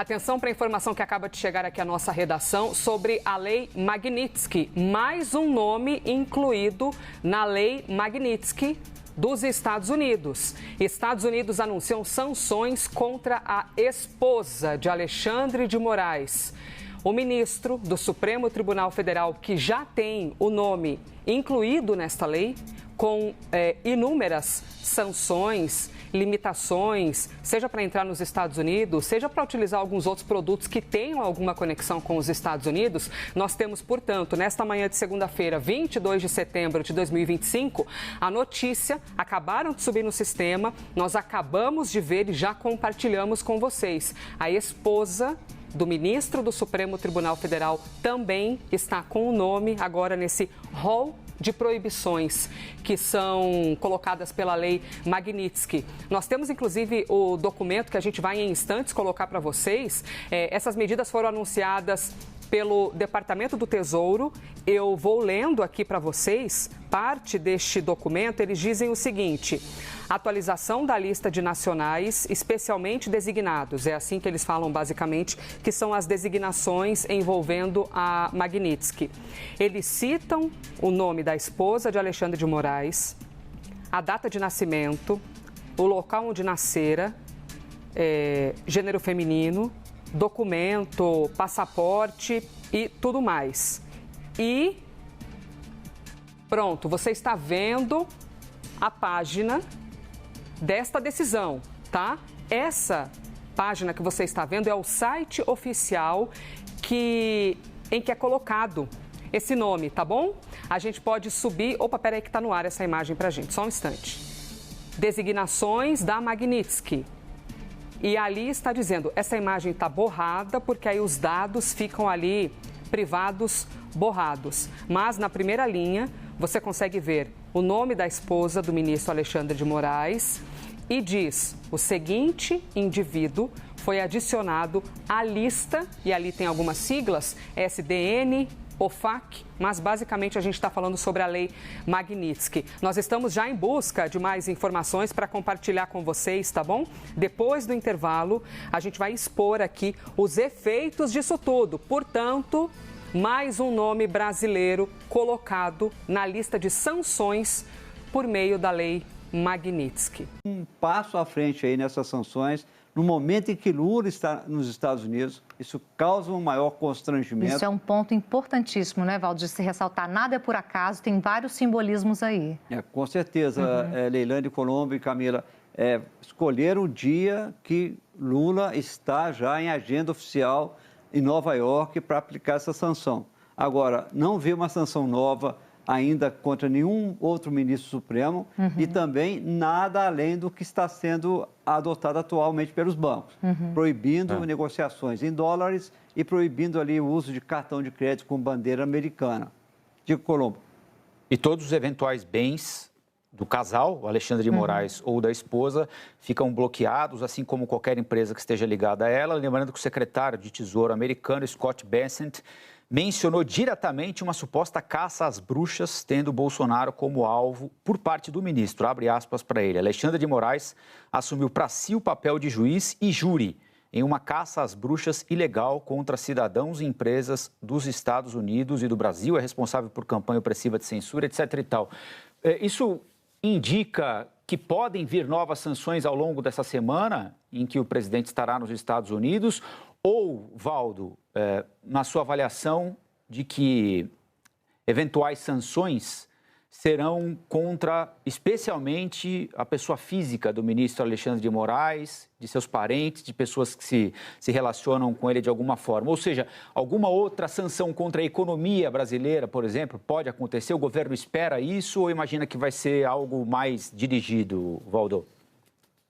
Atenção para a informação que acaba de chegar aqui à nossa redação sobre a Lei Magnitsky. Mais um nome incluído na Lei Magnitsky dos Estados Unidos. Estados Unidos anunciam sanções contra a esposa de Alexandre de Moraes. O ministro do Supremo Tribunal Federal, que já tem o nome incluído nesta lei, com inúmeras sanções, limitações, seja para entrar nos Estados Unidos, seja para utilizar alguns outros produtos que tenham alguma conexão com os Estados Unidos. Nós temos, portanto, nesta manhã de segunda-feira, 22 de setembro de 2025, a notícia, acabaram de subir no sistema, nós acabamos de ver e já compartilhamos com vocês. A esposa do ministro do Supremo Tribunal Federal também está com o nome agora nesse rol de proibições que são colocadas pela Lei Magnitsky. Nós temos, inclusive, o documento que a gente vai em instantes colocar para vocês. Essas medidas foram anunciadas pelo Departamento do Tesouro. Eu vou lendo aqui para vocês parte deste documento. Eles dizem o seguinte: atualização da lista de nacionais especialmente designados. É assim que eles falam, basicamente, que são as designações envolvendo a Magnitsky. Eles citam o nome da esposa de Alexandre de Moraes, a data de nascimento, o local onde nascera, gênero feminino, documento, passaporte e tudo mais. E pronto, você está vendo a página desta decisão, tá? Essa página que você está vendo é o site oficial em que é colocado esse nome, tá bom? A gente pode subir... Opa, peraí que tá no ar essa imagem pra gente, só um instante. Designações da Magnitsky. E ali está dizendo, essa imagem está borrada porque aí os dados ficam ali privados, borrados. Mas na primeira linha você consegue ver o nome da esposa do ministro Alexandre de Moraes e diz: o seguinte indivíduo foi adicionado à lista, e ali tem algumas siglas, SDN, OFAC, mas basicamente a gente está falando sobre a Lei Magnitsky. Nós estamos já em busca de mais informações para compartilhar com vocês, tá bom? Depois do intervalo, a gente vai expor aqui os efeitos disso tudo. Portanto, mais um nome brasileiro colocado na lista de sanções por meio da Lei Magnitsky. Um passo à frente aí nessas sanções. No momento em que Lula está nos Estados Unidos, isso causa um maior constrangimento. Isso é um ponto importantíssimo, né, Valdo, de se ressaltar. Nada é por acaso, tem vários simbolismos aí. Com certeza, Leilane, Colombo e Camila, escolheram o dia que Lula está já em agenda oficial em Nova York para aplicar essa sanção. Agora, não vê uma sanção nova ainda contra nenhum outro ministro supremo e também nada além do que está sendo adotado atualmente pelos bancos, proibindo negociações em dólares e proibindo ali o uso de cartão de crédito com bandeira americana. Diego Colombo. E todos os eventuais bens do casal, o Alexandre de Moraes ou da esposa, ficam bloqueados, assim como qualquer empresa que esteja ligada a ela. Lembrando que o secretário de Tesouro americano, Scott Bessent, mencionou diretamente uma suposta caça às bruxas, tendo Bolsonaro como alvo por parte do ministro. Abre aspas para ele. Alexandre de Moraes assumiu para si o papel de juiz e júri em uma caça às bruxas ilegal contra cidadãos e empresas dos Estados Unidos e do Brasil. É responsável por campanha opressiva de censura, etc. e tal. Isso indica que podem vir novas sanções ao longo dessa semana em que o presidente estará nos Estados Unidos? Ou, Valdo, na sua avaliação de que eventuais sanções serão contra, especialmente, a pessoa física do ministro Alexandre de Moraes, de seus parentes, de pessoas que se relacionam com ele de alguma forma? Ou seja, alguma outra sanção contra a economia brasileira, por exemplo, pode acontecer? O governo espera isso ou imagina que vai ser algo mais dirigido, Valdo?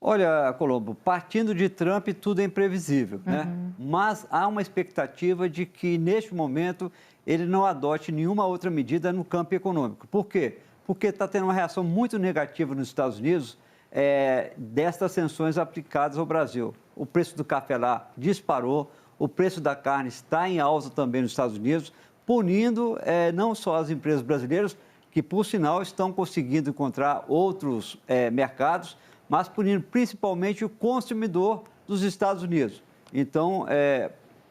Olha, Colombo, partindo de Trump, tudo é imprevisível, né? Mas há uma expectativa de que, neste momento, ele não adote nenhuma outra medida no campo econômico. Por quê? Porque está tendo uma reação muito negativa nos Estados Unidos destas sanções aplicadas ao Brasil. O preço do café lá disparou, o preço da carne está em alta também nos Estados Unidos, punindo não só as empresas brasileiras, que, por sinal, estão conseguindo encontrar outros mercados, mas punindo principalmente o consumidor dos Estados Unidos. Então,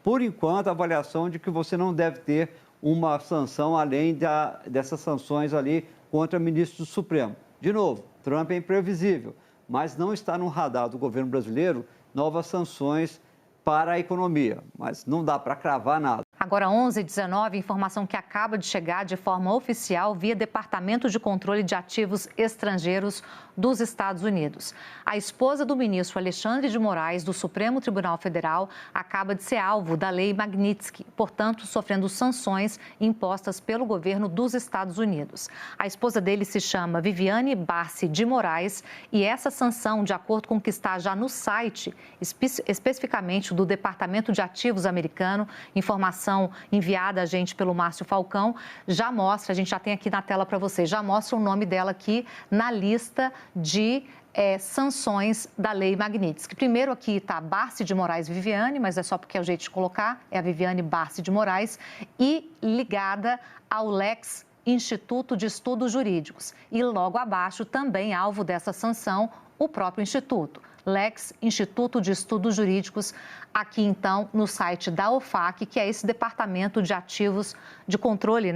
por enquanto, a avaliação de que você não deve ter uma sanção além dessas sanções ali contra ministros do Supremo. De novo, Trump é imprevisível, mas não está no radar do governo brasileiro novas sanções para a economia, mas não dá para cravar nada. Agora, 11h19, informação que acaba de chegar de forma oficial via Departamento de Controle de Ativos Estrangeiros dos Estados Unidos. A esposa do ministro Alexandre de Moraes, do Supremo Tribunal Federal, acaba de ser alvo da Lei Magnitsky, portanto, sofrendo sanções impostas pelo governo dos Estados Unidos. A esposa dele se chama Viviane Barsi de Moraes e essa sanção, de acordo com o que está já no site, especificamente do Departamento de Ativos americano, informação enviada a gente pelo Márcio Falcão, já mostra, a gente já tem aqui na tela para vocês, já mostra o nome dela aqui na lista de sanções da Lei Magnitsky. Primeiro aqui está Barsi de Moraes Viviane, mas é só porque é o jeito de colocar, é a Viviane Barsi de Moraes, e ligada ao Lex Instituto de Estudos Jurídicos. E logo abaixo, também alvo dessa sanção, o próprio Instituto. Lex Instituto de Estudos Jurídicos, aqui então no site da OFAC, que é esse departamento de ativos de controle,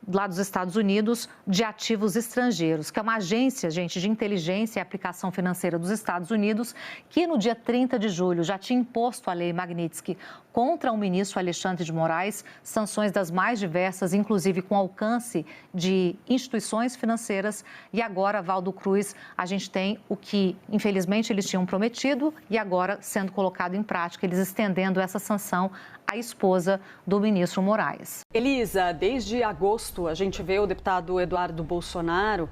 lá dos Estados Unidos, de ativos estrangeiros, que é uma agência, gente, de inteligência e aplicação financeira dos Estados Unidos, que no dia 30 de julho já tinha imposto a Lei Magnitsky contra o ministro Alexandre de Moraes, sanções das mais diversas, inclusive com alcance de instituições financeiras. E agora, Valdo Cruz, a gente tem o que, infelizmente, eles tinham prometido e agora sendo colocado em prática, eles estendendo essa sanção à esposa do ministro Moraes. Elisa, desde agosto a gente vê o deputado Eduardo Bolsonaro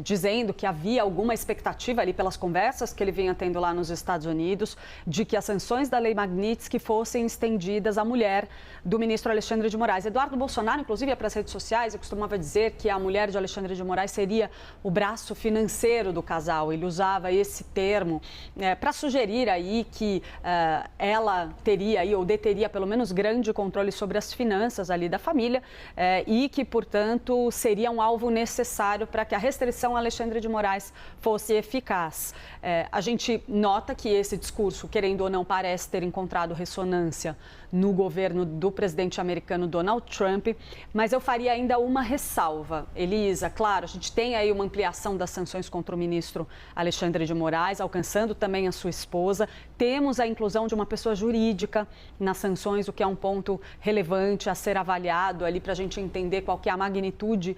dizendo que havia alguma expectativa ali pelas conversas que ele vinha tendo lá nos Estados Unidos de que as sanções da Lei Magnitsky fossem estendidas à mulher do ministro Alexandre de Moraes. Eduardo Bolsonaro, inclusive, ia para as redes sociais e costumava dizer que a mulher de Alexandre de Moraes seria o braço financeiro do casal. Ele usava esse termo para sugerir aí que ela teria aí, ou deteria pelo menos grande controle sobre as finanças ali da família e que, portanto, seria um alvo necessário para que a restrição a Alexandre de Moraes fosse eficaz. A gente nota que esse discurso, querendo ou não, parece ter encontrado ressonância no governo do presidente americano Donald Trump, mas eu faria ainda uma ressalva. Elisa, claro, a gente tem aí uma ampliação das sanções contra o ministro Alexandre de Moraes, alcançando também a sua esposa. Temos a inclusão de uma pessoa jurídica nas sanções, o que é um ponto relevante a ser avaliado ali para a gente entender qual que é a magnitude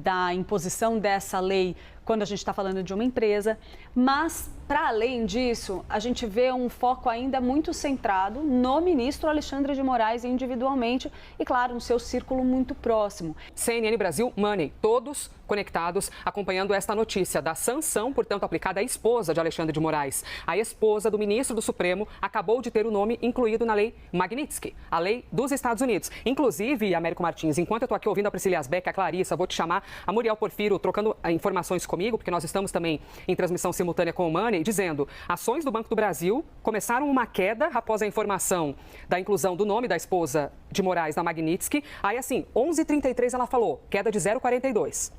da imposição dessa lei quando a gente está falando de uma empresa, mas, para além disso, a gente vê um foco ainda muito centrado no ministro Alexandre de Moraes individualmente e, claro, no seu círculo muito próximo. CNN Brasil, Money, todos conectados, acompanhando esta notícia da sanção, portanto, aplicada à esposa de Alexandre de Moraes. A esposa do ministro do Supremo acabou de ter o nome incluído na Lei Magnitsky, a lei dos Estados Unidos. Inclusive, Américo Martins, enquanto eu estou aqui ouvindo a Priscila Asbeck, a Clarissa, vou te chamar, a Muriel Porfiro, trocando informações comigo, porque nós estamos também em transmissão simultânea com o Money, dizendo: ações do Banco do Brasil começaram uma queda após a informação da inclusão do nome da esposa de Moraes na Magnitsky. Aí, assim, 11h33 ela falou, queda de 0,42.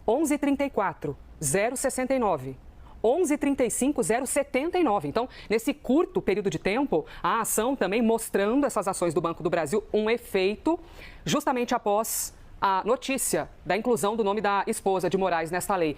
11h34, 0,69. 11h35, 0,79. Então, nesse curto período de tempo, a ação também mostrando essas ações do Banco do Brasil um efeito justamente após a notícia da inclusão do nome da esposa de Moraes nesta lei.